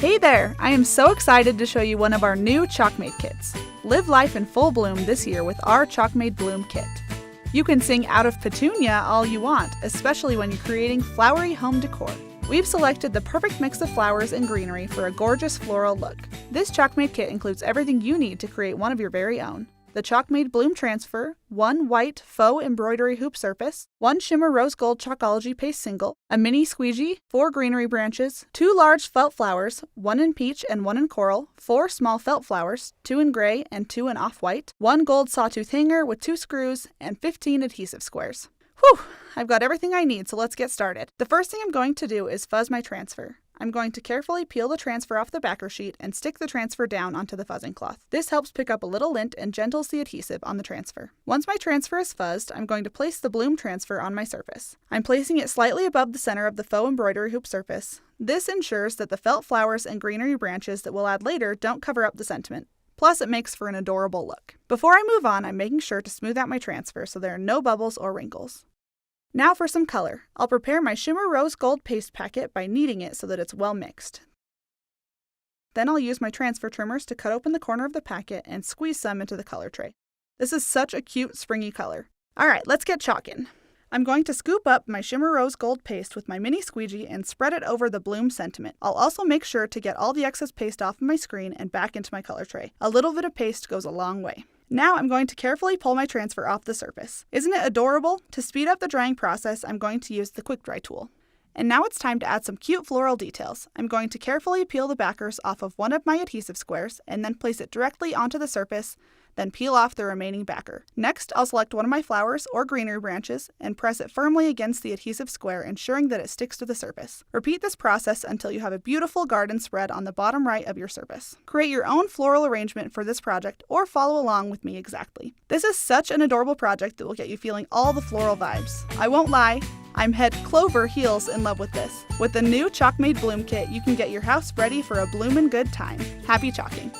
Hey there! I am so excited to show you one of our new ChalkMade kits. Live life in full bloom this year with our ChalkMade Bloom Kit. You can sing Out of Petunia all you want, especially when you're creating flowery home decor. We've selected the perfect mix of flowers and greenery for a gorgeous floral look. This ChalkMade kit includes everything you need to create one of your very own. The ChalkMade Bloom Transfer, 1 white faux embroidery hoop surface, 1 shimmer rose gold Chalkology paste single, a mini squeegee, 4 greenery branches, 2 large felt flowers, 1 in peach and 1 in coral, 4 small felt flowers, 2 in gray and 2 in off-white, 1 gold sawtooth hanger with 2 screws, and 15 adhesive squares. Whew! I've got everything I need, so let's get started. The first thing I'm going to do is fuzz my transfer. I'm going to carefully peel the transfer off the backer sheet and stick the transfer down onto the fuzzing cloth. This helps pick up a little lint and gentles the adhesive on the transfer. Once my transfer is fuzzed, I'm going to place the bloom transfer on my surface. I'm placing it slightly above the center of the faux embroidery hoop surface. This ensures that the felt flowers and greenery branches that we'll add later don't cover up the sentiment. Plus, it makes for an adorable look. Before I move on, I'm making sure to smooth out my transfer so there are no bubbles or wrinkles. Now for some color. I'll prepare my shimmer rose gold paste packet by kneading it so that it's well mixed. Then I'll use my transfer trimmers to cut open the corner of the packet and squeeze some into the color tray. This is such a cute springy color. Alright, let's get chalking. I'm going to scoop up my shimmer rose gold paste with my mini squeegee and spread it over the bloom sentiment. I'll also make sure to get all the excess paste off of my screen and back into my color tray. A little bit of paste goes a long way. Now I'm going to carefully pull my transfer off the surface. Isn't it adorable? To speed up the drying process, I'm going to use the quick dry tool. And now it's time to add some cute floral details. I'm going to carefully peel the backers off of one of my adhesive squares and then place it directly onto the surface, then peel off the remaining backer. Next, I'll select one of my flowers or greenery branches and press it firmly against the adhesive square, ensuring that it sticks to the surface. Repeat this process until you have a beautiful garden spread on the bottom right of your surface. Create your own floral arrangement for this project or follow along with me exactly. This is such an adorable project that will get you feeling all the floral vibes. I won't lie, I'm head clover heels in love with this. With the new ChalkMade Bloom Kit, you can get your house ready for a bloomin' good time. Happy chalking!